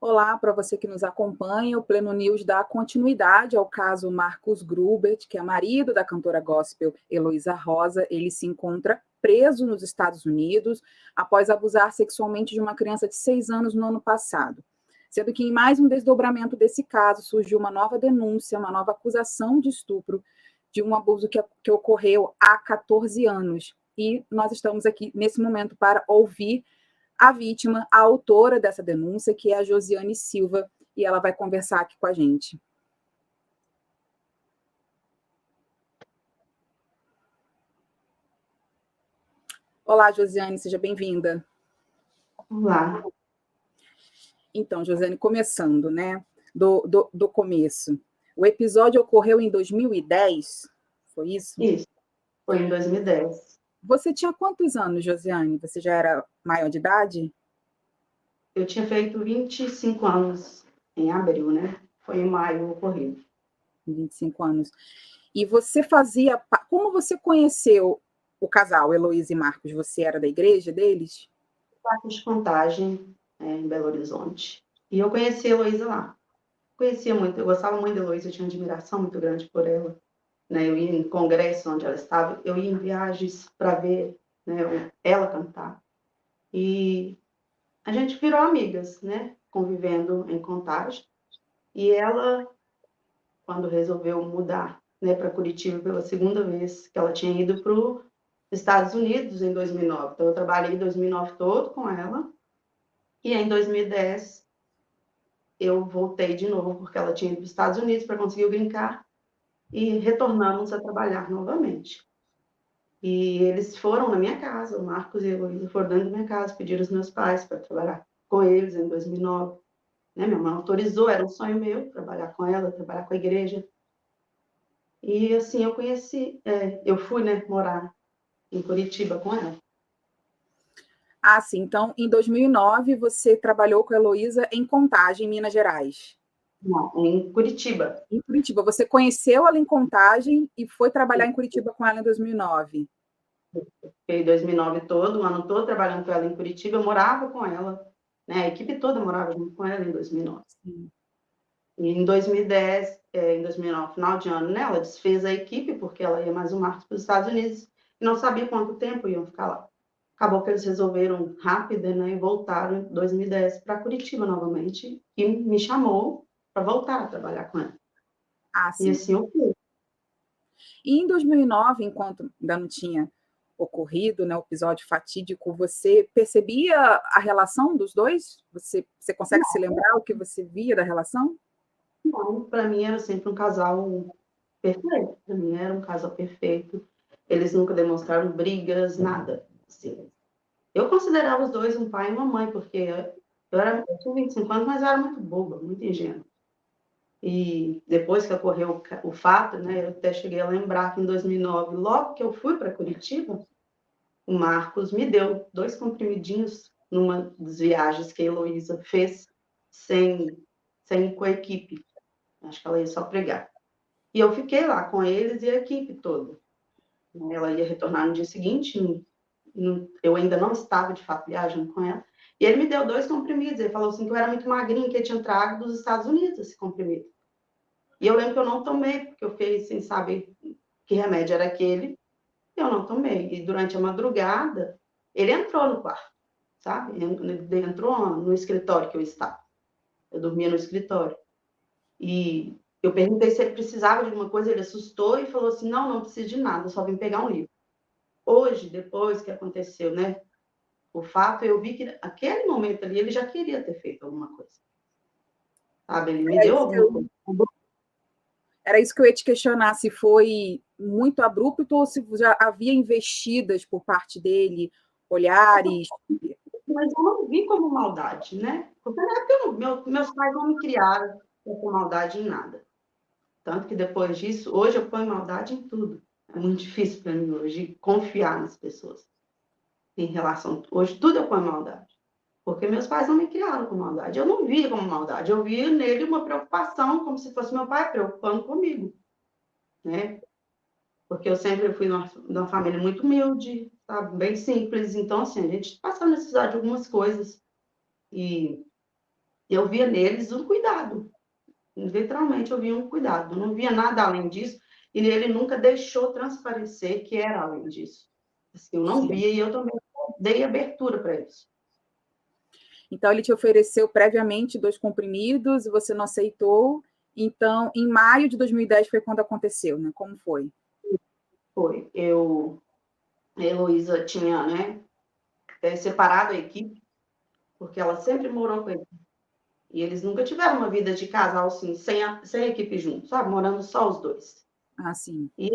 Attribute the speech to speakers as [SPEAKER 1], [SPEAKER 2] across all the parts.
[SPEAKER 1] Olá, para você que nos acompanha, o Pleno News dá continuidade ao caso Marcos Grubert, que é marido da cantora gospel Heloísa Rosa. Ele se encontra preso nos Estados Unidos após abusar sexualmente de uma criança de 6 anos no ano passado. Sendo que em mais um desdobramento desse caso surgiu uma nova denúncia, uma nova acusação de estupro de um abuso que ocorreu há 14 anos. E nós estamos aqui nesse momento para ouvir a vítima, a autora dessa denúncia, que é a Josiane Silva, e ela vai conversar aqui com a gente. Olá, Josiane, seja bem-vinda.
[SPEAKER 2] Olá.
[SPEAKER 1] Então, Josiane, começando, né, do começo. O episódio ocorreu em 2010, foi isso?
[SPEAKER 2] Isso, foi em 2010.
[SPEAKER 1] Você tinha quantos anos, Josiane? Você já era maior de idade?
[SPEAKER 2] Eu tinha feito 25 anos em abril, né? Foi em maio ocorrido.
[SPEAKER 1] 25 anos. E você fazia... Como você conheceu o casal, Heloísa e Marcos? Você era da igreja deles?
[SPEAKER 2] Parque de Contagem, em Belo Horizonte. E eu conheci a Heloísa lá. Conhecia muito, eu gostava muito da Heloísa, eu tinha uma admiração muito grande por ela. Né? Eu ia em congressos onde ela estava, eu ia em viagens para ver, né, ela cantar. E a gente virou amigas, né? Convivendo em Contagem. E ela, quando resolveu mudar, né, para Curitiba pela segunda vez, que ela tinha ido para os Estados Unidos em 2009. Então, eu trabalhei em 2009 todo com ela, e em 2010 eu voltei de novo, porque ela tinha ido para os Estados Unidos para conseguir o green card, e retornamos a trabalhar novamente. E eles foram na minha casa, o Marcos e a Heloísa foram dentro da minha casa, pediram os meus pais para trabalhar com eles em 2009. Né? Minha mãe autorizou, era um sonho meu trabalhar com ela, trabalhar com a igreja. E assim eu conheci, eu fui, né, morar em Curitiba com ela.
[SPEAKER 1] Ah, sim. Então, em 2009, você trabalhou com a Heloísa em Contagem, em Minas Gerais.
[SPEAKER 2] Não, em Curitiba.
[SPEAKER 1] Em Curitiba. Você conheceu ela em Contagem e foi trabalhar em Curitiba com ela em 2009.
[SPEAKER 2] Fiquei 2009 todo, o ano todo trabalhando com ela em Curitiba. Eu morava com ela, né? A equipe toda morava junto com ela em 2009.
[SPEAKER 1] Sim.
[SPEAKER 2] E em 2010, em 2009, final de ano, né? Ela desfez a equipe, porque ela ia mais um março para os Estados Unidos, e não sabia quanto tempo iam ficar lá. Acabou que eles resolveram rápido, né? E voltaram em 2010 para Curitiba novamente, e me chamou para voltar a trabalhar com ela.
[SPEAKER 1] Ah,
[SPEAKER 2] E
[SPEAKER 1] sim.
[SPEAKER 2] assim eu fui.
[SPEAKER 1] E em 2009, enquanto ainda não tinha ocorrido, né, o episódio fatídico, você percebia a relação dos dois? Você consegue se lembrar o que você via da relação?
[SPEAKER 2] Não, para mim era sempre um casal perfeito. Para mim era um casal perfeito. Eles nunca demonstraram brigas, nada. Assim. Eu considerava os dois um pai e uma mãe, porque eu tinha 25 anos, mas eu era muito boba, muito ingênua. E depois que ocorreu o fato, né, eu até cheguei a lembrar que em 2009, logo que eu fui para Curitiba, o Marcos me deu 2 comprimidinhos numa das viagens que a Heloísa fez sem ir com a equipe. Acho que ela ia só pregar. E eu fiquei lá com eles e a equipe toda. Ela ia retornar no dia seguinte, eu ainda não estava, de fato, viajando com ela. E ele me deu 2 comprimidos. Ele falou assim que eu era muito magrinha, que ele tinha trago dos Estados Unidos esse comprimido. E eu lembro que eu não tomei, porque eu fiquei sem saber que remédio era aquele. E eu não tomei. E durante a madrugada, ele entrou no quarto, sabe? Ele entrou no escritório que eu estava. Eu dormia no escritório. E eu perguntei se ele precisava de alguma coisa, ele assustou e falou assim, não, não preciso de nada, eu só vim pegar um livro. Hoje, depois que aconteceu, né, o fato, eu vi que aquele momento ali ele já queria ter feito alguma coisa. Sabe? Ele me deu alguma coisa.
[SPEAKER 1] Era isso que eu ia te questionar, se foi muito abrupto ou se já havia investidas por parte dele, olhares.
[SPEAKER 2] Mas eu não vi como maldade, né? Porque na época meus pais não me criaram com maldade em nada. Tanto que depois disso, hoje eu ponho maldade em tudo. É muito difícil para mim hoje confiar nas pessoas. Em relação. Hoje tudo eu ponho maldade. Porque meus pais não me criaram com maldade. Eu não via como maldade. Eu via nele uma preocupação, como se fosse meu pai preocupando comigo. Né? Porque eu sempre fui de uma família muito humilde, sabe? Bem simples. Então, assim, a gente passava necessidade de algumas coisas. E Eu via neles um cuidado. Literalmente, eu via um cuidado. Eu não via nada além disso. E ele nunca deixou transparecer que era além disso. Assim, eu não
[SPEAKER 1] Sim.
[SPEAKER 2] via e eu também dei abertura para isso.
[SPEAKER 1] Então, ele te ofereceu previamente 2 comprimidos e você não aceitou. Então, em maio de 2010 foi quando aconteceu, né? Como foi?
[SPEAKER 2] Foi. A Heloísa tinha, né, separado a equipe, porque ela sempre morou com ele. E eles nunca tiveram uma vida de casal, assim, sem a equipe junto, sabe? Morando só os dois.
[SPEAKER 1] Ah, sim.
[SPEAKER 2] E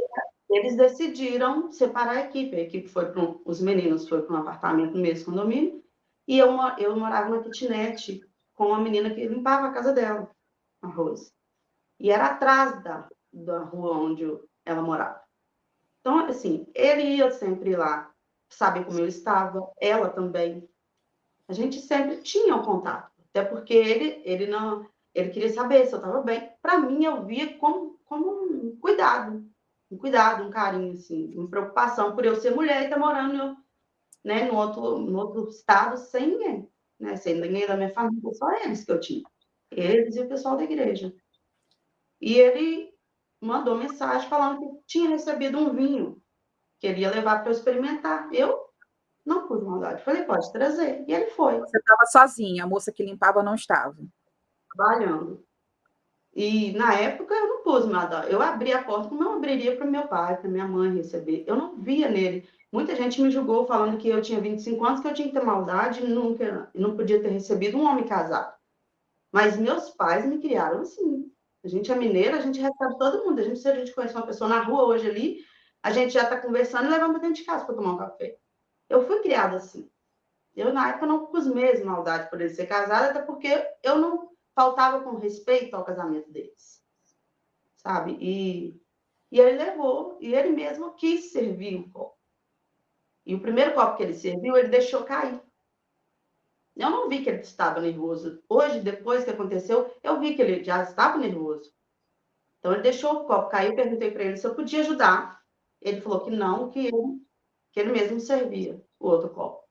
[SPEAKER 2] eles decidiram separar a equipe. A equipe foi para os meninos foi para um apartamento no mesmo condomínio, e eu morava na kitnet com uma menina que limpava a casa dela, a Rose. E era atrás da rua onde ela morava. Então, assim, ele ia sempre lá, saber como eu estava, ela também. A gente sempre tinha um contato, até porque ele queria saber se eu estava bem. Para mim, eu via como um cuidado, um carinho, assim, uma preocupação por eu ser mulher e estar morando, né, no outro estado sem ninguém, né, sem ninguém da minha família, só eles que eu tinha, eles e o pessoal da igreja. E ele mandou mensagem falando que tinha recebido um vinho que ele ia levar para eu experimentar. Eu não pus maldade, falei, pode trazer. E ele foi,
[SPEAKER 1] Você estava sozinha, a moça que limpava não estava.
[SPEAKER 2] trabalhando. E na época eu não pus nada. Eu abri a porta como eu abriria para meu pai, para minha mãe receber. Eu não via nele. Muita gente me julgou falando que eu tinha 25 anos, que eu tinha que ter maldade e nunca, não podia ter recebido um homem casado. Mas meus pais me criaram assim. A gente é mineira, a gente recebe todo mundo. Se a gente conhece uma pessoa na rua hoje ali, a gente já está conversando e levamos dentro de casa para tomar um café. Eu fui criada assim. Eu, na época, não pus mesmo maldade por ele ser casado, até porque eu não faltava com respeito ao casamento deles, sabe? E ele levou, e ele mesmo quis servir um copo. E o primeiro copo que ele serviu, ele deixou cair. Eu não vi que ele estava nervoso. Hoje, depois que aconteceu, eu vi que ele já estava nervoso. Então, ele deixou o copo cair, eu perguntei para ele se eu podia ajudar. Ele falou que não, que ele mesmo servia o outro copo.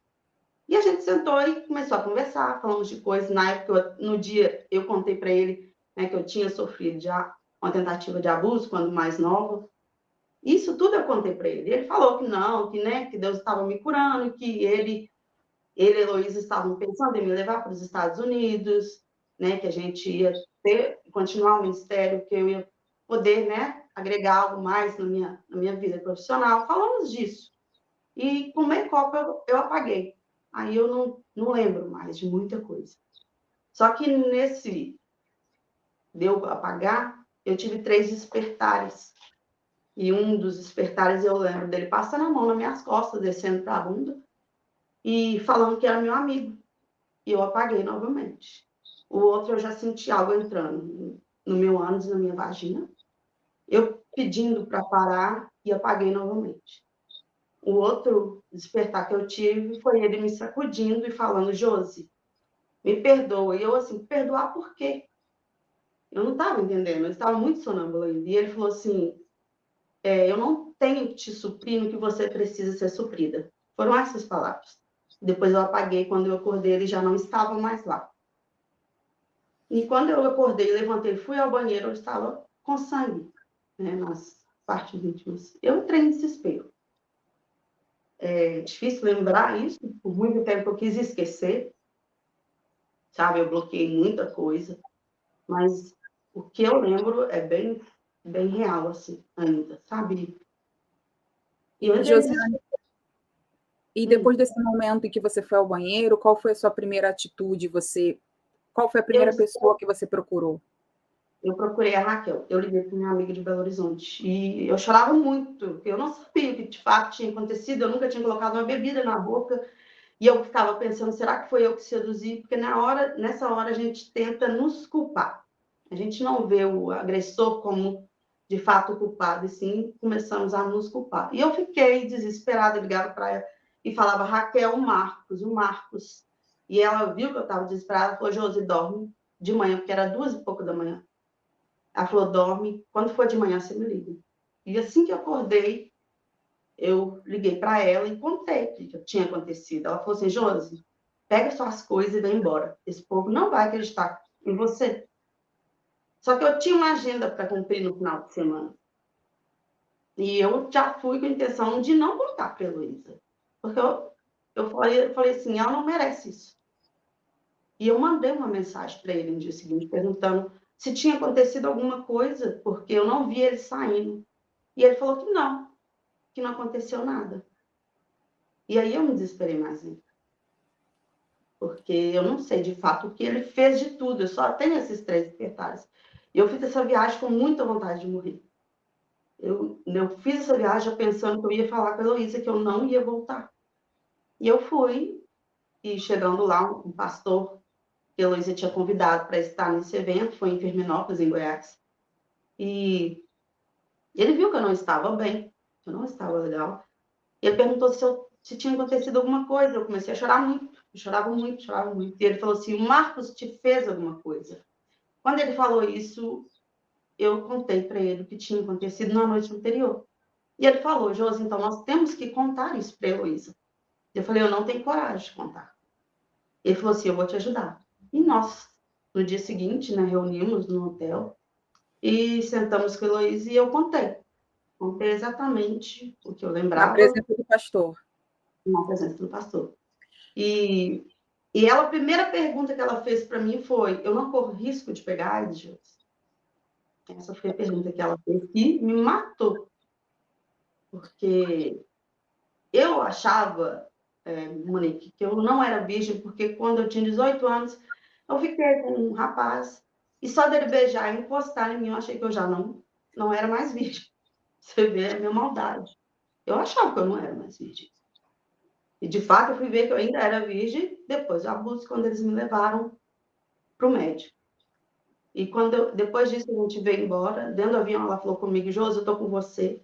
[SPEAKER 2] E a gente sentou e começou a conversar, falamos de coisas. Na época, no dia, eu contei para ele, né, que eu tinha sofrido já uma tentativa de abuso quando mais nova. Isso tudo eu contei para ele. Ele falou que não, que, né, que Deus estava me curando, que ele e a Heloísa estavam pensando em me levar para os Estados Unidos, né, que a gente ia continuar o ministério, que eu ia poder, né, agregar algo mais na minha vida profissional. Falamos disso. E com meio copo eu apaguei. Aí eu não lembro mais de muita coisa. Só que nesse de eu apagar, eu tive 3 despertares. E um dos despertares eu lembro dele passando a mão nas minhas costas, descendo para a bunda, e falando que era meu amigo. E eu apaguei novamente. O outro eu já senti algo entrando no meu ânus, na minha vagina. Eu pedindo para parar e apaguei novamente. O outro despertar que eu tive foi ele me sacudindo e falando, Josi, me perdoa. E eu assim, perdoar por quê? Eu não estava entendendo, eu estava muito sonâmbula ainda. E ele falou assim, eu não tenho que te suprir no que você precisa ser suprida. Foram essas palavras. Depois eu apaguei, quando eu acordei, ele já não estava mais lá. E quando eu acordei, levantei, fui ao banheiro, eu estava com sangue, né, nas partes íntimas. Eu entrei em desespero. É difícil lembrar isso, por muito tempo eu quis esquecer, sabe? Eu bloqueei muita coisa, mas o que eu lembro é bem real, assim, ainda, sabe? E eu
[SPEAKER 1] E,
[SPEAKER 2] entrei em
[SPEAKER 1] Josiane,
[SPEAKER 2] desespero.
[SPEAKER 1] e depois desse momento em que você foi ao banheiro, qual foi a sua primeira atitude? Qual foi a
[SPEAKER 2] Eu,
[SPEAKER 1] primeira pessoa que você procurou?
[SPEAKER 2] eu procurei a Raquel, eu liguei para minha amiga de Belo Horizonte, e eu chorava muito, porque eu não sabia o que de fato tinha acontecido, eu nunca tinha colocado uma bebida na boca. E eu ficava pensando, será que foi eu que seduzi? Porque nessa hora a gente tenta nos culpar. A gente não vê o agressor como, de fato, o culpado, e sim começamos a nos culpar. E eu fiquei desesperada, ligava para ela e falava, Raquel, o Marcos. E ela viu que eu estava desesperada, falou, Josi, dorme de manhã, porque era 2h pouco da manhã. Ela falou, dorme, quando for de manhã você me liga. E assim que eu acordei, eu liguei para ela e contei o que tinha acontecido. Ela falou assim, Josi, pega suas coisas e vem embora. Esse povo não vai acreditar em você. Só que eu tinha uma agenda para cumprir no final de semana. E eu já fui com a intenção de não contar para a Heloísa. Porque eu falei assim, ela não merece isso. E eu mandei uma mensagem para ele no dia seguinte, perguntando se tinha acontecido alguma coisa, porque eu não vi ele saindo. E ele falou que não aconteceu nada. E aí eu me desesperei mais ainda. Porque eu não sei de fato o que ele fez de tudo, eu só tenho esses 3 detalhes. E eu fiz essa viagem com muita vontade de morrer. Eu fiz essa viagem pensando que eu ia falar com a Heloísa que eu não ia voltar. E eu fui, e chegando lá, um pastor que a Heloísa tinha convidado para estar nesse evento, foi em Firminópolis, em Goiás. E ele viu que eu não estava bem, que eu não estava legal. E ele perguntou se tinha acontecido alguma coisa. Eu comecei a chorar muito, eu chorava muito, chorava muito. E ele falou assim, o Marcos te fez alguma coisa. Quando ele falou isso, eu contei para ele o que tinha acontecido na noite anterior. E ele falou, Josi, então nós temos que contar isso para a Heloísa. Eu falei, eu não tenho coragem de contar. Ele falou assim, eu vou te ajudar. E nós, no dia seguinte, né, reunimos no hotel e sentamos com a Heloísa e eu contei. Contei exatamente o que eu
[SPEAKER 1] Na
[SPEAKER 2] lembrava
[SPEAKER 1] presença do pastor.
[SPEAKER 2] na presença do pastor. E ela, a primeira pergunta que ela fez para mim foi, eu não corro risco de pegar AIDS, Josi? Essa foi a pergunta que ela fez e me matou. Porque eu achava, Monique, que eu não era virgem, porque quando eu tinha 18 anos, eu fiquei com um rapaz, e só dele beijar e encostar em mim, eu achei que eu já não era mais virgem. Você vê a minha maldade. Eu achava que eu não era mais virgem. E, de fato, eu fui ver que eu ainda era virgem depois do abuso, quando eles me levaram para o médico. E depois disso, a gente veio embora. Dentro do avião, ela falou comigo, Josi, eu estou com você.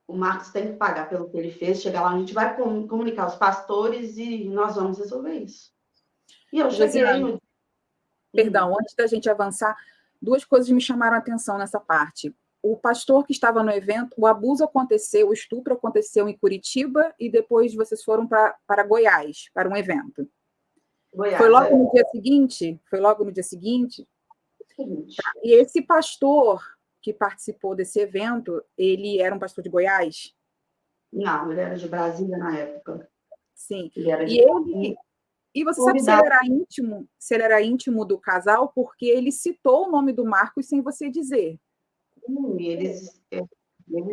[SPEAKER 2] O Marcos tem que pagar pelo que ele fez. Chegar lá, a gente vai comunicar os pastores e nós vamos resolver isso. E eu cheguei
[SPEAKER 1] Josiane, perdão, antes da gente avançar, 2 coisas me chamaram a atenção nessa parte. O pastor que estava no evento, o abuso aconteceu, o estupro aconteceu em Curitiba e depois vocês foram para Goiás, para um evento.
[SPEAKER 2] Goiás,
[SPEAKER 1] Foi logo no dia seguinte? Foi logo no dia seguinte? E esse pastor que participou desse evento, ele era um pastor de Goiás?
[SPEAKER 2] Não, ele era de Brasília na época.
[SPEAKER 1] Sim.
[SPEAKER 2] Ele era de
[SPEAKER 1] E você sabe
[SPEAKER 2] convidado.
[SPEAKER 1] se ele era íntimo do casal, porque ele citou o nome do Marcos sem você dizer.
[SPEAKER 2] Eles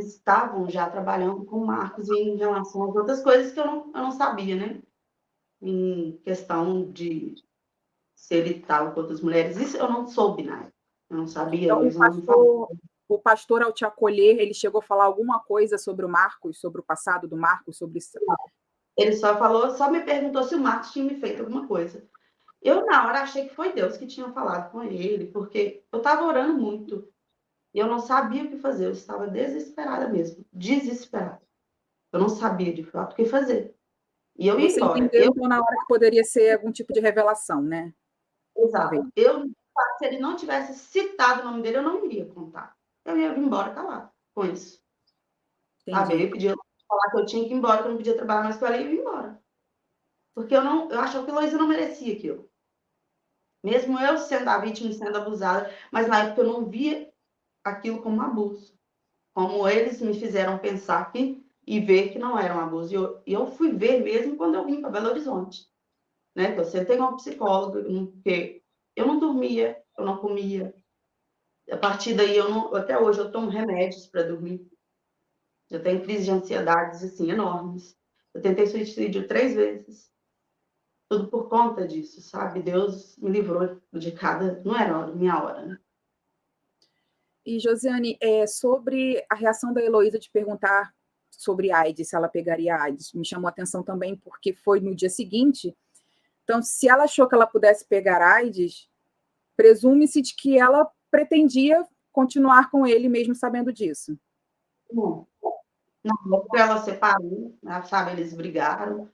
[SPEAKER 2] estavam já trabalhando com o Marcos em relação às outras coisas que eu não sabia, né? Em questão de se ele estava com outras mulheres. Isso eu não soube na época. Eu não sabia,
[SPEAKER 1] Então,
[SPEAKER 2] eles não me falaram.
[SPEAKER 1] o pastor, ao te acolher, ele chegou a falar alguma coisa sobre o Marcos, sobre o passado do Marcos, sobre isso?
[SPEAKER 2] Ele só me perguntou se o Marcos tinha me feito alguma coisa. Eu, na hora, achei que foi Deus que tinha falado com ele, porque eu estava orando muito. E eu não sabia o que fazer. Eu estava desesperada mesmo. Desesperada. Eu não sabia, de fato, o que fazer. E eu ia
[SPEAKER 1] Você
[SPEAKER 2] embora.
[SPEAKER 1] entendeu, então, na hora que poderia ser algum tipo de revelação, né? Talvez.
[SPEAKER 2] Exato. Se ele não tivesse citado o nome dele, eu não iria contar. Eu ia embora calado com isso. Sabe? Eu
[SPEAKER 1] Entendi.
[SPEAKER 2] ia pedir falar que eu tinha que ir embora, que eu não podia trabalhar mais com ela, e eu ia embora. Porque eu achava que a Heloísa não merecia aquilo. Mesmo eu sendo a vítima e sendo abusada, mas na época eu não via aquilo como um abuso. Como eles me fizeram pensar aqui e ver que não era um abuso. E eu fui ver mesmo quando eu vim para Belo Horizonte. Né? Eu sentei com uma psicóloga, porque eu não dormia, eu não comia. A partir daí, até hoje, eu tomo remédios para dormir. Eu tenho crises de ansiedades, assim, enormes. Eu tentei suicídio 3 vezes. Tudo por conta disso, sabe? Deus me livrou de cada... Não era minha hora, né?
[SPEAKER 1] E, Josiane, sobre a reação da Heloísa de perguntar sobre AIDS, se ela pegaria AIDS, me chamou a atenção também porque foi no dia seguinte. Então, se ela achou que ela pudesse pegar AIDS, presume-se de que ela pretendia continuar com ele mesmo sabendo disso.
[SPEAKER 2] Não, não, ela separou, né? Sabe? Eles brigaram.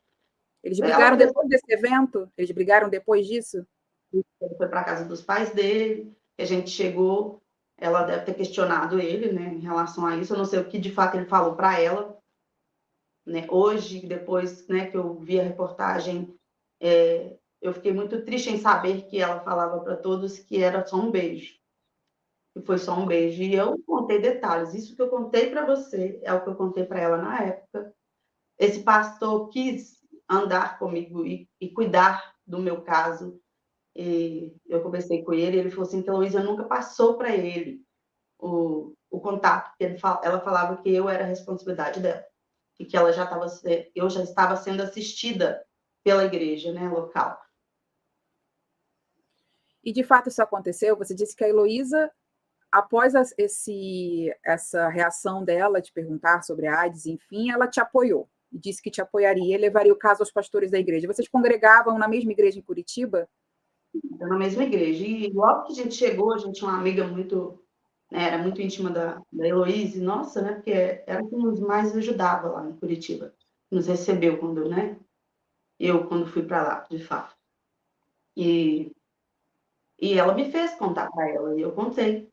[SPEAKER 1] Eles
[SPEAKER 2] Ela
[SPEAKER 1] brigaram depois desse evento? Eles brigaram depois disso?
[SPEAKER 2] Ele foi para a casa dos pais dele, a gente chegou, ela deve ter questionado ele, né, em relação a isso. Eu não sei o que de fato ele falou para ela, né? Hoje, depois, né, que eu vi a reportagem, eu fiquei muito triste em saber que ela falava para todos que era só um beijo, que foi só um beijo. E eu contei detalhes. Isso que eu contei para você é o que eu contei para ela na época. Esse pastor quis andar comigo e cuidar do meu caso. E eu conversei com ele, ele falou assim que a Heloísa nunca passou para ele o contato, porque ela falava que eu era a responsabilidade dela, e que eu já estava sendo assistida pela igreja, né, local.
[SPEAKER 1] E de fato isso aconteceu? Você disse que a Heloísa, após essa reação dela de perguntar sobre a AIDS, enfim, ela te apoiou. E disse que te apoiaria e levaria o caso aos pastores da igreja. Vocês congregavam na mesma igreja em Curitiba?
[SPEAKER 2] Na mesma igreja. E logo que a gente chegou, a gente tinha uma amiga muito, né, era muito íntima da Heloísa, nossa, né, porque era quem nos mais ajudava lá em Curitiba. Nos recebeu quando fui para lá, de fato. E ela me fez contar para ela, e eu contei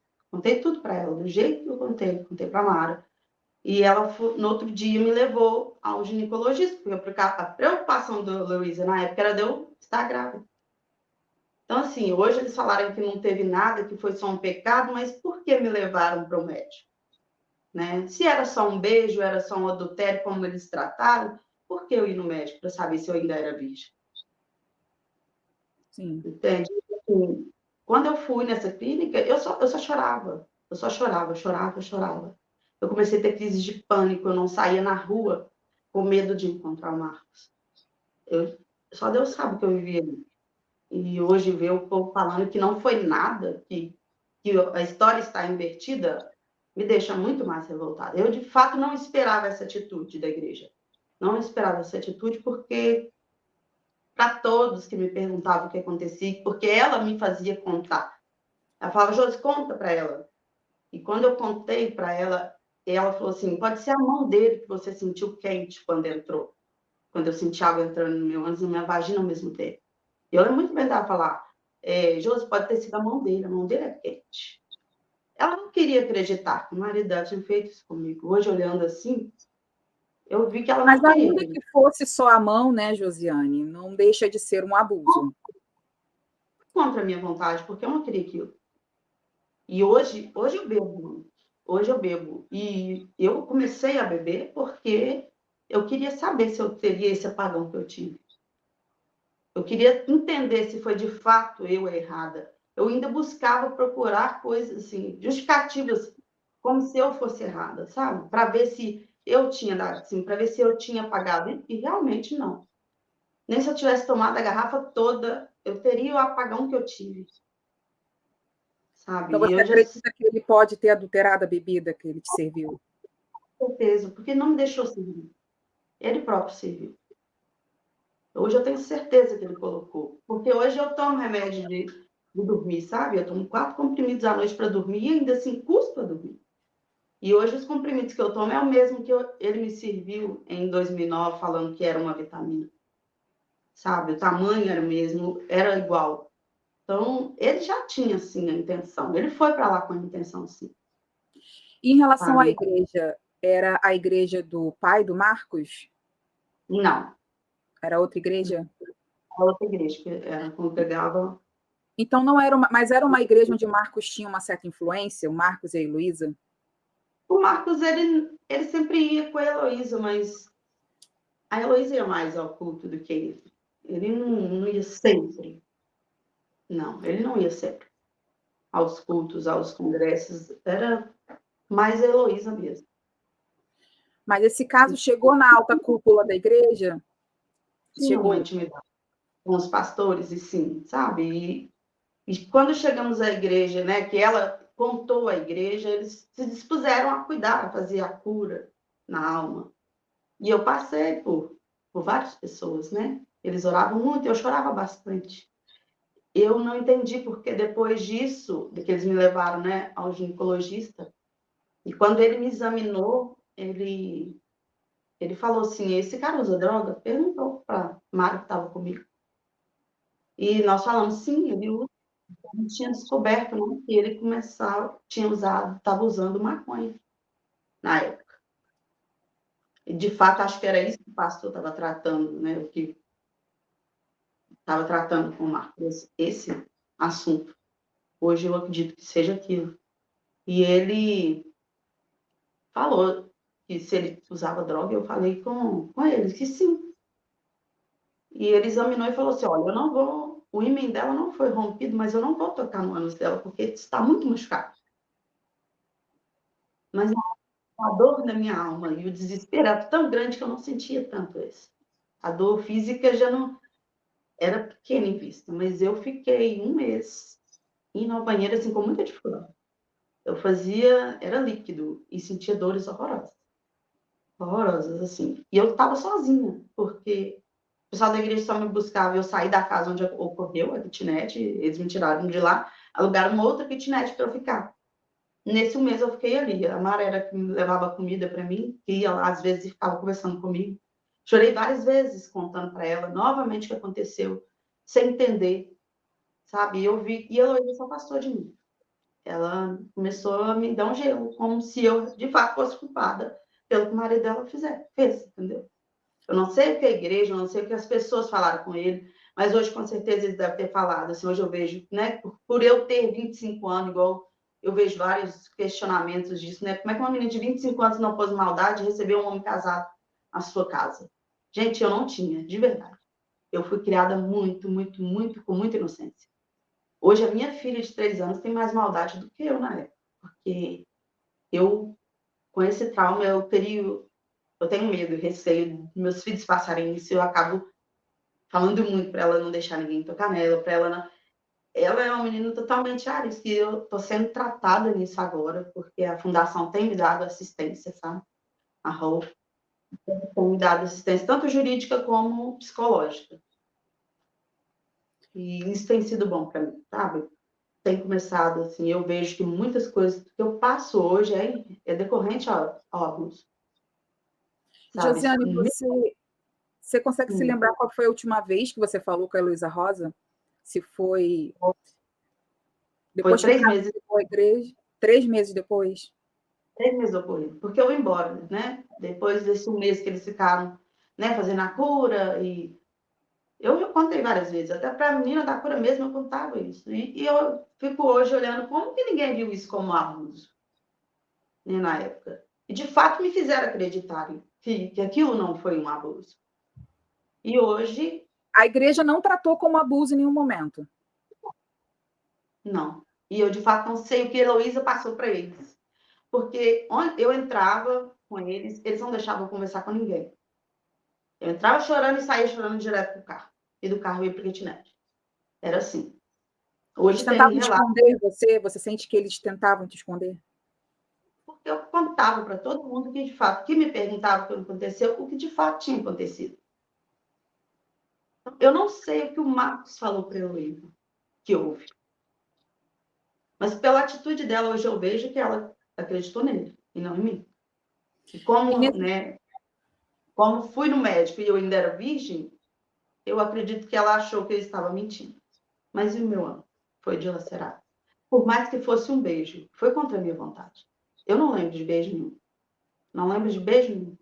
[SPEAKER 2] tudo para ela, do jeito que eu contei para Mara. E ela, no outro dia, me levou ao ginecologista, porque a preocupação da Luísa na época era de eu estar grávida. Então, assim, hoje eles falaram que não teve nada, que foi só um pecado, mas por que me levaram para o médico? Né? Se era só um beijo, era só um adultério, como eles trataram, por que eu ir no médico para saber se eu ainda era virgem?
[SPEAKER 1] Sim.
[SPEAKER 2] Entende? Assim, quando eu fui nessa clínica, eu só chorava. Eu só chorava, chorava, chorava. Eu comecei a ter crises de pânico, eu não saía na rua com medo de encontrar o Marcos. Só Deus sabe o que eu vivia ali. E hoje ver o povo falando que não foi nada, que a história está invertida, me deixa muito mais revoltada. Eu, de fato, não esperava essa atitude da igreja. Não esperava essa atitude porque, para todos que me perguntavam o que acontecia, porque ela me fazia contar. Ela falava, Josi, conta para ela. E quando eu contei para ela, ela falou assim, pode ser a mão dele que você sentiu quente quando entrou. Quando eu senti água entrando no meu ânus e na minha vagina ao mesmo tempo. Eu lembro muito bem dela falar, Josi, pode ter sido a mão dele é quente. Ela não queria acreditar que o marido dela tinha feito isso comigo. Hoje, olhando assim, eu vi que ela
[SPEAKER 1] Mas
[SPEAKER 2] não queria
[SPEAKER 1] ainda que
[SPEAKER 2] acreditar.
[SPEAKER 1] fosse só a mão, né, Josiane, não deixa de ser um abuso.
[SPEAKER 2] Contra a minha vontade, porque eu não queria aquilo. E hoje eu bebo. Hoje eu bebo. E eu comecei a beber porque eu queria saber se eu teria esse apagão que eu tive. Eu queria entender se foi de fato eu a errada. Eu ainda buscava procurar coisas assim, justificativas, como se eu fosse errada, sabe? Para ver se eu tinha dado, assim, para ver se eu tinha apagado. E realmente não. Nem se eu tivesse tomado a garrafa toda, eu teria o apagão que eu tive, sabe?
[SPEAKER 1] Então
[SPEAKER 2] E
[SPEAKER 1] você
[SPEAKER 2] eu já
[SPEAKER 1] acredita que ele pode ter adulterado a bebida que ele te serviu?
[SPEAKER 2] certeza, porque não me deixou servir. Ele próprio serviu. Hoje eu tenho certeza que ele colocou. Porque hoje eu tomo remédio de dormir, sabe? Eu tomo 4 comprimidos à noite para dormir e ainda assim custo para dormir. E hoje os comprimidos que eu tomo é o mesmo que ele me serviu em 2009, falando que era uma vitamina. Sabe? O tamanho era o mesmo, era igual. Então, ele já tinha, sim, a intenção. Ele foi para lá com a intenção, sim.
[SPEAKER 1] E em relação à
[SPEAKER 2] Sabe?
[SPEAKER 1] igreja, era a igreja do pai do Marcos?
[SPEAKER 2] Não,
[SPEAKER 1] Era outra igreja?
[SPEAKER 2] a outra igreja que era, congregava.
[SPEAKER 1] Então não era uma, mas era uma igreja onde o Marcos tinha uma certa influência, o Marcos e a Heloísa?
[SPEAKER 2] O Marcos, ele sempre ia com a Heloísa, mas a Heloísa ia mais ao culto do que ele. Ele não ia sempre. Não, ele não ia sempre aos cultos, aos congressos. Era mais a Heloísa mesmo.
[SPEAKER 1] Mas esse caso chegou na alta cúpula da igreja?
[SPEAKER 2] Tinha uma
[SPEAKER 1] Chegou.
[SPEAKER 2] intimidade com os pastores, e sim, sabe? E quando chegamos à igreja, né, que ela contou à igreja, eles se dispuseram a cuidar, a fazer a cura na alma. E eu passei por várias pessoas, né? Eles oravam muito, eu chorava bastante. Eu não entendi porque depois disso, de que eles me levaram, né, ao ginecologista, e quando ele me examinou, ele falou assim, esse cara usa droga? Perguntou para Mário que estava comigo. E nós falamos, sim, ele usa. A gente tinha descoberto, né, que ele tinha usado, estava usando maconha na época. E, de fato, acho que era isso que o pastor estava tratando, né? O que estava tratando com o Marcos, esse assunto. Hoje eu acredito que seja aquilo. E ele falou que se ele usava droga, eu falei com ele que sim. E ele examinou e falou assim: olha, eu não vou. O ímã dela não foi rompido, mas eu não vou tocar no ânus dela, porque está muito machucado. Mas a dor na minha alma e o desespero era tão grande que eu não sentia tanto isso. A dor física já não era pequena em vista, mas eu fiquei um mês indo ao banheiro assim com muita dificuldade. Eu fazia, era líquido e sentia dores horrorosas, horrorosas assim. E eu estava sozinha, porque o pessoal da igreja só me buscava, eu saí da casa onde ocorreu a kitnet, eles me tiraram de lá, alugaram uma outra kitnet para eu ficar. Nesse mês eu fiquei ali. A Mara era que me levava comida para mim, que ia lá às vezes e ficava conversando comigo. Chorei várias vezes contando para ela novamente o que aconteceu, sem entender, sabe? E eu vi, e a Heloísa se afastou de mim. Ela começou a me dar um gelo, como se eu de fato fosse culpada pelo que o marido dela fez, entendeu? Eu não sei o que a igreja, eu não sei o que as pessoas falaram com ele, mas hoje com certeza ele deve ter falado. Assim, hoje eu vejo, né, por eu ter 25 anos, igual eu vejo vários questionamentos disso, né? Como é que uma menina de 25 anos não pôs maldade e recebeu um homem casado na sua casa? Gente, eu não tinha, de verdade. Eu fui criada muito, muito, muito, com muita inocência. Hoje a minha filha de 3 anos tem mais maldade do que eu na época, porque eu, com esse trauma, eu tenho medo, receio de meus filhos passarem isso, eu acabo falando muito para ela não deixar ninguém tocar nela, para ela não... Ela é uma menina totalmente Ares, que eu estou sendo tratada nisso agora, porque a fundação tem me dado assistência, sabe? A ROL tem me dado assistência, tanto jurídica como psicológica. E isso tem sido bom para mim, sabe? Tem começado, assim, eu vejo que muitas coisas que eu passo hoje é decorrente ao abuso, sabe?
[SPEAKER 1] Josiane, você consegue se lembrar qual foi a última vez que você falou com a Heloísa Rosa? Se foi
[SPEAKER 2] Foi
[SPEAKER 1] depois que
[SPEAKER 2] 3 meses,
[SPEAKER 1] casou a igreja? 3 meses depois?
[SPEAKER 2] 3 meses ocorrido, porque eu vim embora, né? Depois desse um mês que eles ficaram, né, fazendo a cura, e eu contei várias vezes, até para a menina da cura mesmo eu contava isso. E eu fico hoje olhando como que ninguém viu isso como abuso, né, na época. E de fato me fizeram acreditar que aquilo não foi um abuso. E hoje,
[SPEAKER 1] A igreja não tratou como abuso em nenhum momento.
[SPEAKER 2] não. E eu de fato não sei o que a Heloísa passou para eles. Porque onde eu entrava com eles, eles não deixavam eu conversar com ninguém. Eu entrava chorando e saía chorando direto para o carro. E do carro eu ia para o kitnet. Era assim.
[SPEAKER 1] Eles
[SPEAKER 2] Hoje tem
[SPEAKER 1] tentavam te
[SPEAKER 2] relato,
[SPEAKER 1] esconder você sente que eles tentavam te esconder?
[SPEAKER 2] porque eu contava para todo mundo que, de fato, que me perguntava o que aconteceu, o que de fato tinha acontecido. Eu não sei o que o Marcos falou para eu que houve. Mas pela atitude dela, hoje eu vejo que ela acreditou nele e não em mim. E
[SPEAKER 1] E
[SPEAKER 2] como,
[SPEAKER 1] nesse,
[SPEAKER 2] né, como fui no médico e eu ainda era virgem, eu acredito que ela achou que ele estava mentindo. Mas e o meu amo? Foi dilacerado. Por mais que fosse um beijo, foi contra a minha vontade. Eu não lembro de beijo nenhum. Não lembro de beijo nenhum.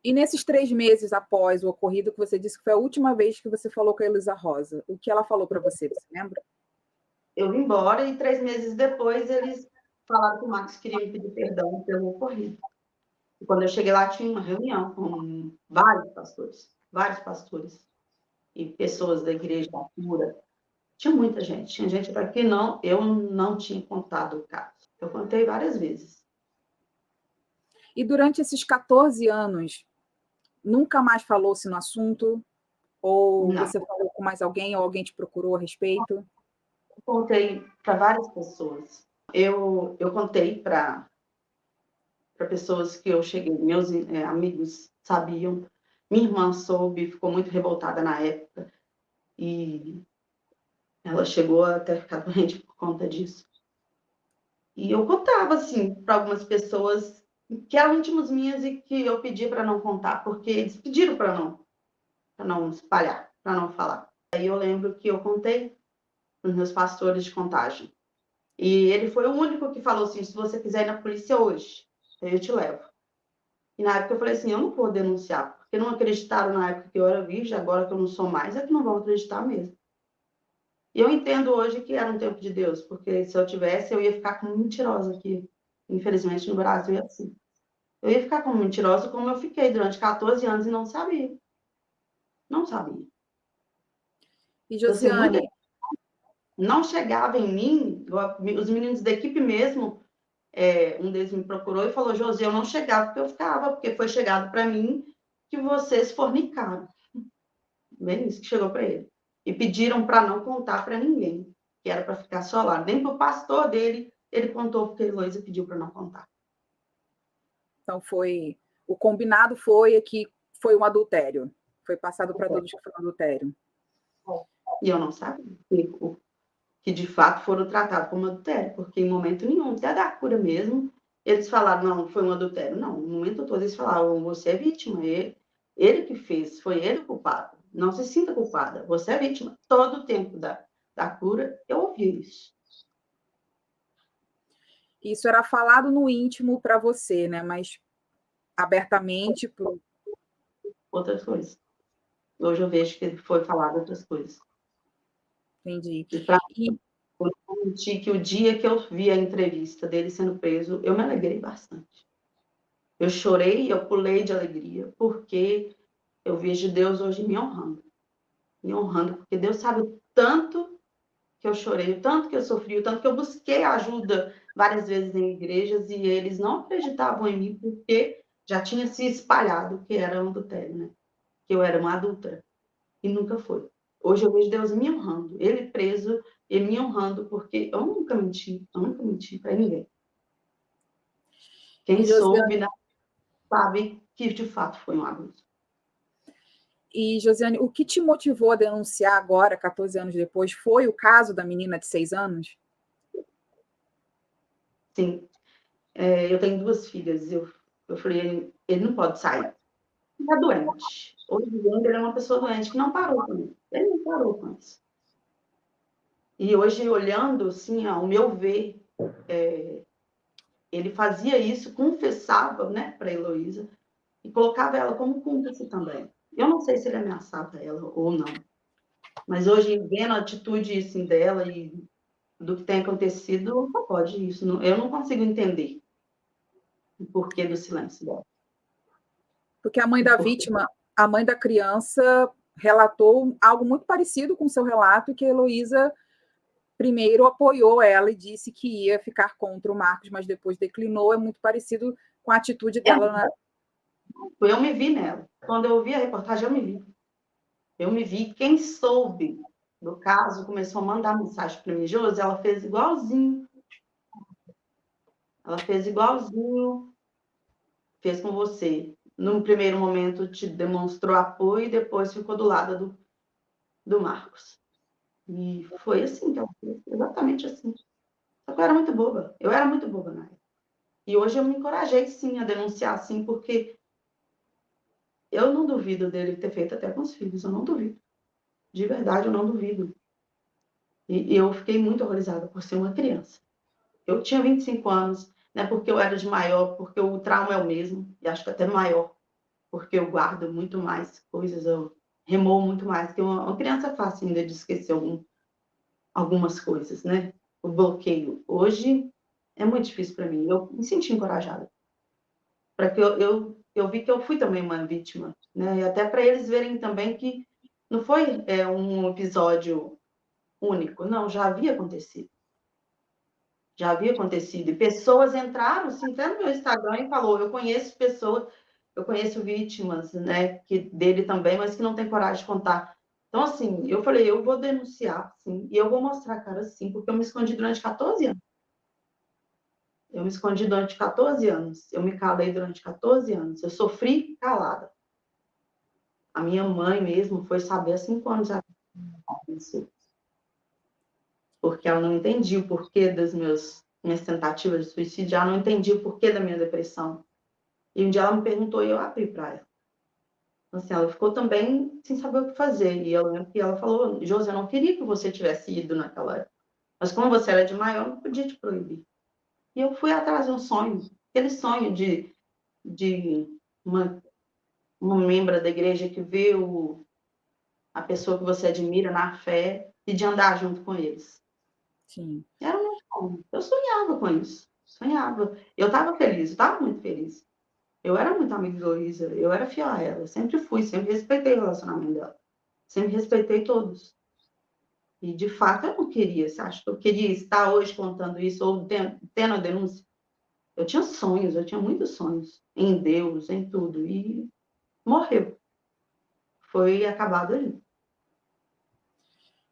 [SPEAKER 1] e nesses 3 meses após o ocorrido, que você disse que foi a última vez que você falou com a Heloísa Rosa, o que ela falou para você lembra?
[SPEAKER 2] Eu vim embora e 3 meses depois eles falaram que o Max queria me pedir perdão pelo ocorrido. E quando eu cheguei lá, tinha uma reunião com vários pastores e pessoas da igreja da cura. Tinha muita gente, tinha gente para que não, eu não tinha contado o caso. Eu contei várias vezes.
[SPEAKER 1] E durante esses 14 anos, nunca mais falou-se no assunto? Ou
[SPEAKER 2] Não,
[SPEAKER 1] você falou com mais alguém, ou alguém te procurou a respeito?
[SPEAKER 2] eu contei para várias pessoas. Eu contei para pessoas que eu cheguei, meus amigos sabiam, minha irmã soube, ficou muito revoltada na época, e ela chegou a até ficar doente por conta disso. E eu contava, assim, para algumas pessoas que eram íntimos minhas e que eu pedi para não contar, porque eles pediram para não espalhar, para não falar. Aí eu lembro que eu contei para os meus pastores de Contagem. E ele foi o único que falou assim: se você quiser ir na polícia hoje, eu te levo. E na época eu falei assim, eu não vou denunciar, porque não acreditaram na época que eu era virgem, agora que eu não sou mais, é que não vão acreditar mesmo. E eu entendo hoje que era um tempo de Deus, porque se eu tivesse, eu ia ficar como mentirosa aqui. Infelizmente, no Brasil é assim. Eu ia ficar como mentirosa, como eu fiquei durante 14 anos e não sabia. Não sabia.
[SPEAKER 1] E
[SPEAKER 2] Então, assim, muita
[SPEAKER 1] Josiane,
[SPEAKER 2] não chegava em mim, os meninos da equipe mesmo, um deles me procurou e falou, Josi, eu não chegava porque eu ficava, porque foi chegado para mim que vocês fornicaram. Bem isso que chegou para ele. E pediram para não contar para ninguém, que era para ficar só lá. Nem para o pastor dele, ele contou porque a Heloísa pediu para não contar.
[SPEAKER 1] então o combinado foi que foi um adultério. Foi passado para todos que foi um adultério.
[SPEAKER 2] E eu não sabia que de fato foram tratados como adultério, porque em momento nenhum, até da cura mesmo, eles falaram, não, foi um adultério. Não, no momento todo eles falaram, você é vítima, ele que fez, foi ele o culpado. Não se sinta culpada, você é vítima. Todo o tempo da cura, eu ouvi isso.
[SPEAKER 1] Isso era falado no íntimo para você, né? Mas abertamente pro...
[SPEAKER 2] Outras coisas. Hoje eu vejo que foi falado outras coisas.
[SPEAKER 1] Entendi.
[SPEAKER 2] E para
[SPEAKER 1] E,
[SPEAKER 2] mentir que o dia que eu vi a entrevista dele sendo preso, eu me alegrei bastante. Eu chorei, eu pulei de alegria, porque eu vejo Deus hoje me honrando, porque Deus sabe o tanto que eu chorei, o tanto que eu sofri, o tanto que eu busquei ajuda várias vezes em igrejas e eles não acreditavam em mim porque já tinha se espalhado que era um adultério, né? Que eu era uma adúltera e nunca foi. Hoje eu vejo Deus me honrando, Ele preso e me honrando porque eu nunca menti para ninguém. Quem
[SPEAKER 1] e
[SPEAKER 2] soube,
[SPEAKER 1] Josiane,
[SPEAKER 2] né, sabe que de fato foi um abuso.
[SPEAKER 1] Josiane, o que te motivou a denunciar agora, 14 anos depois, foi o caso da menina de 6 anos?
[SPEAKER 2] Sim, eu tenho 2 filhas, eu falei, ele não pode sair. Ele é doente. Hoje ele é uma pessoa doente que não parou com isso. Ele não parou com isso. E hoje, olhando, assim, ao meu ver, ele fazia isso, confessava, né, para a Heloísa, e colocava ela como cúmplice também. Eu não sei se ele ameaçava ela ou não, mas hoje, vendo a atitude assim, dela e do que tem acontecido, não pode isso. Eu não consigo entender o porquê do silêncio dela.
[SPEAKER 1] Porque a mãe da vítima, a mãe da criança, relatou algo muito parecido com o seu relato, que a Heloísa primeiro apoiou ela e disse que ia ficar contra o Marcos, mas depois declinou. É muito parecido com a atitude dela na...
[SPEAKER 2] Eu me vi nela. Quando eu ouvi a reportagem, eu me vi. Eu me vi. Quem soube do caso começou a mandar mensagem para mim. Josi, ela fez igualzinho. Ela fez igualzinho. Fez com você. Num primeiro momento te demonstrou apoio e depois ficou do lado do Marcos. E foi assim que ela fez. Exatamente assim. Só que eu era muito boba. Eu era muito boba na época. E hoje eu me encorajei, sim, a denunciar, sim, porque eu não duvido dele ter feito até com os filhos. Eu não duvido. De verdade, eu não duvido. E eu fiquei muito horrorizada por ser uma criança. Eu tinha 25 anos, né, porque eu era de maior, porque o trauma é o mesmo, e acho que até maior, porque eu guardo muito mais coisas, eu remoo muito mais, que uma criança é fácil ainda de esquecer algumas coisas, né? O bloqueio. Hoje é muito difícil para mim. Eu me senti encorajada. Para que eu vi que eu fui também uma vítima, né? E até para eles verem também que não foi um episódio único, não, já havia acontecido. Já havia acontecido. E pessoas entraram, assim, até no meu Instagram e falou, eu conheço pessoas, eu conheço vítimas, né, dele também, mas que não tem coragem de contar. Então, assim, eu falei, eu vou denunciar, sim, e eu vou mostrar a cara, sim, porque eu me escondi durante 14 anos. Eu me escondi durante 14 anos. Eu me calei durante 14 anos. Eu sofri calada. A minha mãe mesmo foi saber há 5 anos isso, porque ela não entendia o porquê das minhas tentativas de suicídio, ela não entendia o porquê da minha depressão. E um dia ela me perguntou e eu abri para ela. Então, assim, ela ficou também sem saber o que fazer. E eu lembro que ela falou, Josi, eu não queria que você tivesse ido naquela época. Mas como você era de maior, eu não podia te proibir. E eu fui atrás de um sonho. Aquele sonho de uma, uma membro da igreja que vê a pessoa que você admira na fé e de andar junto com eles.
[SPEAKER 1] Sim.
[SPEAKER 2] Era um sonho. Eu sonhava com isso. Sonhava. Eu estava feliz, eu estava muito feliz. Eu era muito amiga de Luísa, eu era fiel a ela, sempre fui, sempre respeitei o relacionamento dela. Sempre respeitei todos. E, de fato, eu não queria. Você acha que eu queria estar hoje contando isso ou tendo a denúncia? Eu tinha sonhos, eu tinha muitos sonhos em Deus, em tudo. E morreu. Foi acabado ali.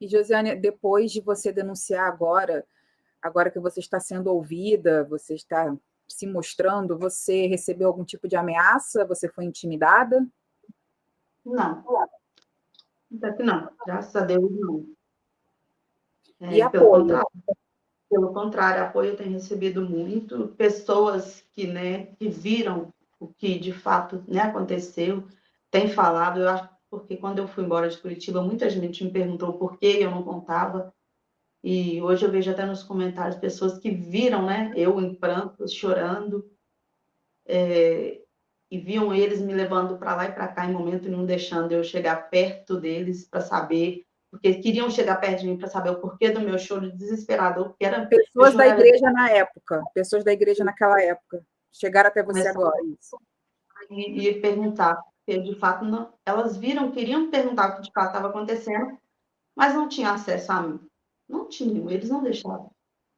[SPEAKER 1] E, Josiane, depois de você denunciar agora que você está sendo ouvida, você está se mostrando, você recebeu algum tipo de ameaça? Você foi intimidada?
[SPEAKER 2] Não. Até que não. Graças a Deus, não.
[SPEAKER 1] E
[SPEAKER 2] Pelo
[SPEAKER 1] apoio?
[SPEAKER 2] contrário. Pelo contrário, apoio eu tenho recebido muito. Pessoas que, né, que viram o que de fato, né, aconteceu, têm falado. Eu acho porque quando eu fui embora de Curitiba, muita gente me perguntou por que eu não contava. E hoje eu vejo até nos comentários pessoas que viram, né, eu em prantos, chorando, e viam eles me levando para lá e para cá em momento nenhum, deixando eu chegar perto deles para saber, porque queriam chegar perto de mim para saber o porquê do meu choro desesperador, porque era, eu
[SPEAKER 1] Pessoas da
[SPEAKER 2] chorava.
[SPEAKER 1] igreja na época, pessoas da igreja naquela época, chegaram até você
[SPEAKER 2] Começar
[SPEAKER 1] agora, isso.
[SPEAKER 2] e perguntar, porque de fato não, elas viram, queriam perguntar o que de fato estava acontecendo, mas não tinham acesso a mim. Não tinham, eles não deixavam.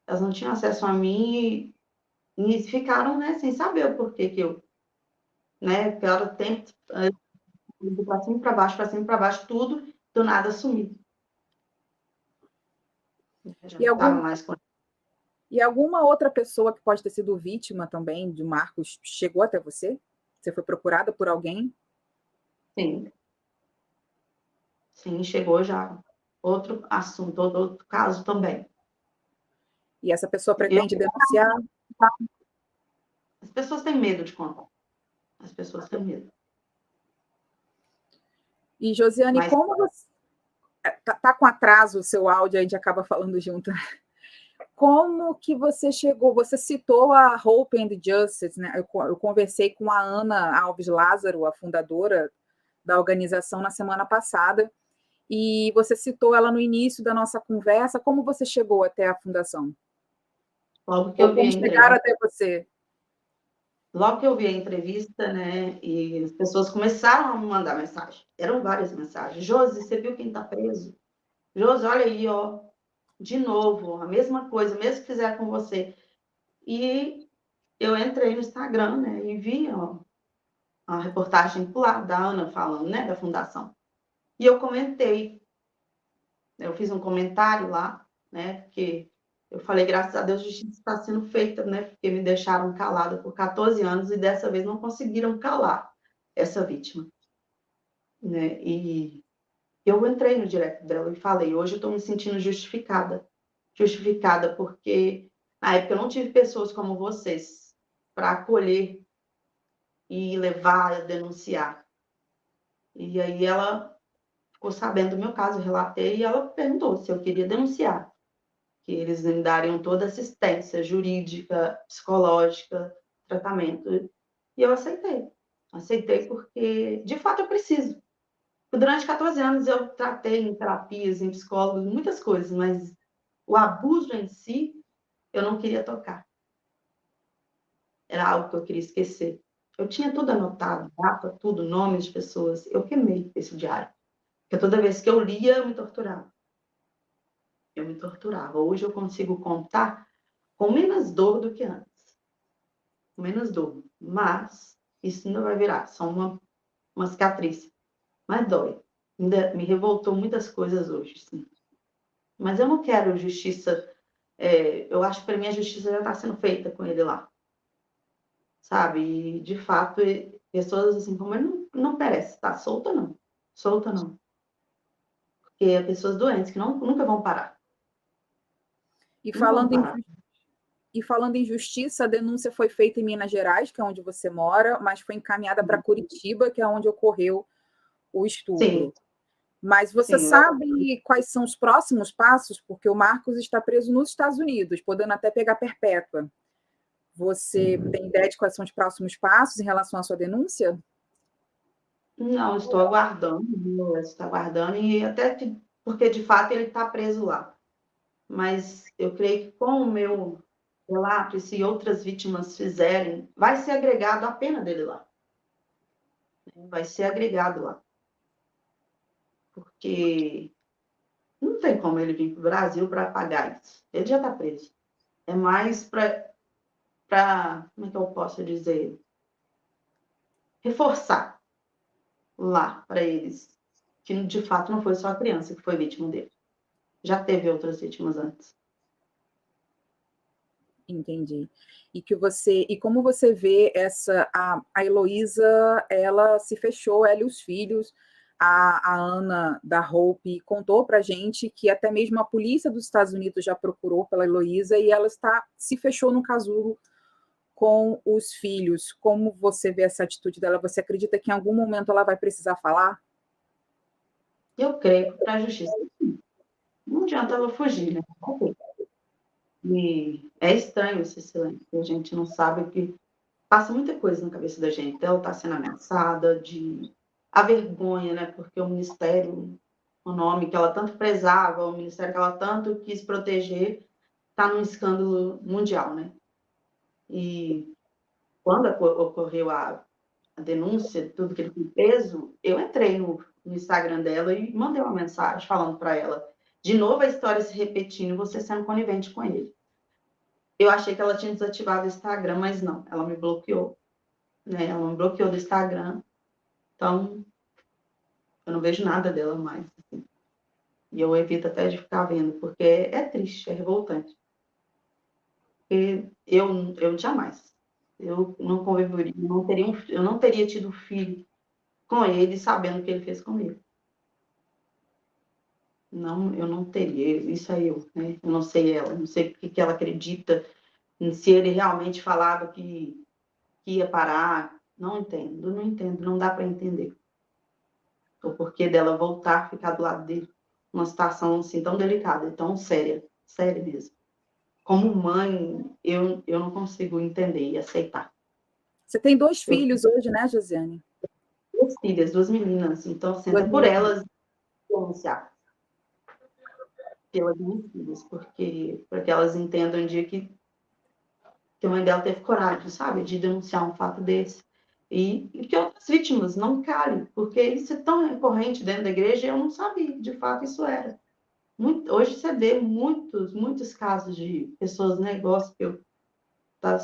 [SPEAKER 2] Elas não tinham acesso a mim e ficaram, né, sem saber o porquê que eu, né, pelo tempo, para cima e para cima e para baixo, tudo, do nada sumiu. Já
[SPEAKER 1] E,
[SPEAKER 2] não estava mais com.
[SPEAKER 1] e alguma outra pessoa que pode ter sido vítima também de Marcos chegou até você? Você foi procurada por alguém?
[SPEAKER 2] Sim, sim, chegou já. Outro assunto, outro caso também.
[SPEAKER 1] E essa pessoa
[SPEAKER 2] Eu,
[SPEAKER 1] pretende denunciar?
[SPEAKER 2] as pessoas têm medo de contar. As pessoas têm medo.
[SPEAKER 1] E, Josiane,
[SPEAKER 2] Mas
[SPEAKER 1] como você... Tá com atraso o seu áudio, a gente acaba falando junto. Como que você chegou? Você citou a Hope and Justice, né? Eu conversei com a Ana Alves Lázaro, a fundadora da organização, na semana passada, e você citou ela no início da nossa conversa. Como você chegou até a fundação?
[SPEAKER 2] logo que
[SPEAKER 1] Ou
[SPEAKER 2] eu vi a
[SPEAKER 1] como chegaram
[SPEAKER 2] entrevista,
[SPEAKER 1] até você?
[SPEAKER 2] logo que eu vi a entrevista, né, e as pessoas começaram a me mandar mensagem. Eram várias mensagens. Josi, você viu quem está preso? Josi, olha aí, ó, de novo, a mesma coisa, mesmo que fizer com você. E eu entrei no Instagram, né, e vi, ó, a reportagem lá da Ana falando, né, da fundação. E eu comentei, eu fiz um comentário lá, né, porque eu falei, graças a Deus, a justiça está sendo feita, né, porque me deixaram calada por 14 anos e dessa vez não conseguiram calar essa vítima, né, e eu entrei no direct dela e falei, hoje eu estou me sentindo justificada porque na época eu não tive pessoas como vocês para acolher e levar a denunciar. E aí ela ficou sabendo do meu caso, eu relatei, e ela perguntou se eu queria denunciar, que eles me dariam toda assistência jurídica, psicológica, tratamento. E eu aceitei. Aceitei porque, de fato, eu preciso. Durante 14 anos eu tratei em terapias, em psicólogos, muitas coisas, mas o abuso em si, eu não queria tocar. Era algo que eu queria esquecer. Eu tinha tudo anotado, data, tudo, nomes de pessoas. Eu queimei esse diário. Porque toda vez que eu lia, eu me torturava. Eu me torturava. Hoje eu consigo contar com menos dor do que antes. Com menos dor. Mas isso ainda vai virar só uma cicatriz. Mas dói. Ainda me revoltou muitas coisas hoje, sim. Mas eu não quero justiça. Eu acho que para mim a justiça já está sendo feita com ele lá. Sabe? E, de fato, pessoas assim como ele não merece estar solta, não. Solta, não. Porque é pessoas doentes que nunca vão parar.
[SPEAKER 1] E
[SPEAKER 2] Não vão
[SPEAKER 1] falando em
[SPEAKER 2] parar.
[SPEAKER 1] E falando em justiça, a denúncia foi feita em Minas Gerais, que é onde você mora, mas foi encaminhada para Curitiba, que é onde ocorreu o
[SPEAKER 2] Sim,
[SPEAKER 1] estupro. Mas você
[SPEAKER 2] sim.
[SPEAKER 1] sabe quais são os próximos passos? Porque o Marcos está preso nos Estados Unidos, podendo até pegar perpétua. Você tem ideia de quais são os próximos passos em relação à sua denúncia?
[SPEAKER 2] Não, estou aguardando, viu? Estou aguardando, e até porque, de fato, ele está preso lá. Mas eu creio que com o meu relato, e se outras vítimas fizerem, vai ser agregado a pena dele lá. Vai ser agregado lá. Porque não tem como ele vir para o Brasil para pagar isso. Ele já está preso. É mais como é que eu posso dizer? Reforçar lá para eles que, de fato, não foi só a criança que foi vítima dele. Já teve outras vítimas antes.
[SPEAKER 1] Entendi. E como você vê a Heloísa, ela se fechou, ela e os filhos. A Ana da Hope contou para a gente que até mesmo a polícia dos Estados Unidos já procurou pela Heloísa e ela se fechou no casulo com os filhos. Como você vê essa atitude dela? Você acredita que em algum momento ela vai precisar falar?
[SPEAKER 2] Eu creio que para a justiça não adianta ela fugir, né? E é estranho esse silêncio. A gente não sabe que passa muita coisa na cabeça da gente. Ela está sendo ameaçada, a vergonha, né? Porque o ministério, o nome que ela tanto prezava, o ministério que ela tanto quis proteger, está num escândalo mundial, né? E quando ocorreu a denúncia, tudo que ele foi preso, eu entrei no Instagram dela e mandei uma mensagem falando para ela: de novo a história se repetindo, você sendo conivente com ele. Eu achei que ela tinha desativado o Instagram, mas não, ela me bloqueou, né? Ela me bloqueou do Instagram, então eu não vejo nada dela mais, assim. E eu evito até de ficar vendo, porque é triste, é revoltante. Porque eu jamais, eu não conviveria, eu não teria tido filho com ele sabendo o que ele fez comigo. Não, eu não teria, isso é eu, né? Eu não sei ela, não sei o que ela acredita, se ele realmente falava que ia parar. Não entendo, não entendo, não dá para entender o porquê dela voltar a ficar do lado dele, uma situação assim tão delicada e tão séria, séria mesmo. Como mãe, eu não consigo entender e aceitar.
[SPEAKER 1] Você tem 2
[SPEAKER 2] Eu
[SPEAKER 1] filhos hoje, né, Josiane?
[SPEAKER 2] tenho 2 filhas, 2 meninas, então senta
[SPEAKER 1] 2
[SPEAKER 2] por
[SPEAKER 1] meninas.
[SPEAKER 2] elas denunciar pelas minhas filhas, porque elas entendam um dia que a mãe dela teve coragem, sabe, de denunciar um fato desse. E que outras vítimas não calem, porque isso é tão recorrente dentro da igreja, eu não sabia, de fato, isso era. Hoje você vê muitos casos de pessoas, né, gospel, tá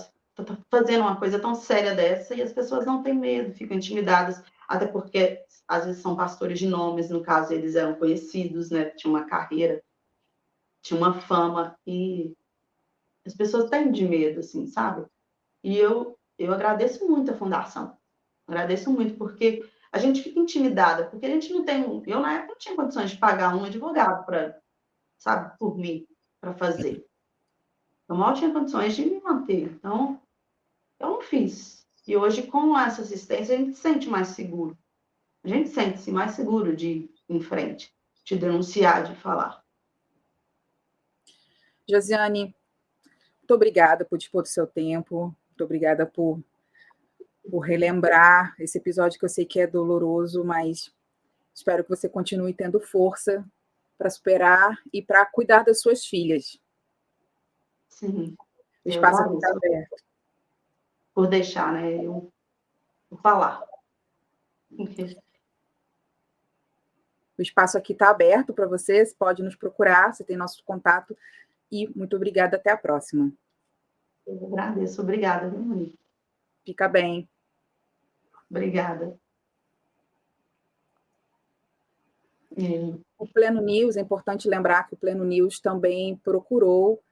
[SPEAKER 2] fazendo uma coisa tão séria dessa e as pessoas não têm medo, ficam intimidadas, até porque às vezes são pastores de nomes, no caso eles eram conhecidos, né, tinham uma carreira, tinham uma fama, e as pessoas têm de medo, assim, sabe? E eu agradeço muito a fundação, agradeço muito, porque a gente fica intimidada, porque a gente não tem, eu na época não tinha condições de pagar um advogado para, sabe, por mim, para fazer. Eu mal tinha condições de me manter, então eu não fiz. E hoje, com essa assistência, a gente se sente mais seguro. A gente sente-se mais seguro de ir em frente, de denunciar, de falar.
[SPEAKER 1] Josiane, muito obrigada por dispor do seu tempo, muito obrigada por relembrar esse episódio que eu sei que é doloroso, mas espero que você continue tendo força para superar e para cuidar das suas filhas.
[SPEAKER 2] Sim,
[SPEAKER 1] O
[SPEAKER 2] eu
[SPEAKER 1] espaço aqui está
[SPEAKER 2] agradeço
[SPEAKER 1] aberto.
[SPEAKER 2] por deixar, né, eu falar.
[SPEAKER 1] O espaço aqui está aberto para você, você pode nos procurar, você tem nosso contato, e muito obrigada, até a próxima.
[SPEAKER 2] Eu agradeço, obrigada, viu, Monique?
[SPEAKER 1] Fica bem.
[SPEAKER 2] Obrigada.
[SPEAKER 1] O Pleno News, é importante lembrar que o Pleno News também procurou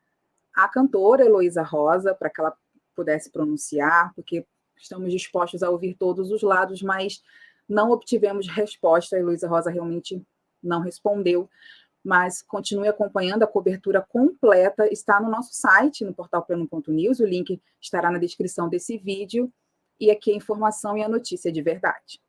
[SPEAKER 1] a cantora Heloísa Rosa para que ela pudesse pronunciar, porque estamos dispostos a ouvir todos os lados, mas não obtivemos resposta. A Heloísa Rosa realmente não respondeu, mas continue acompanhando a cobertura completa, está no nosso site, no portal pleno.news, o link estará na descrição desse vídeo, e aqui a informação e a notícia de verdade.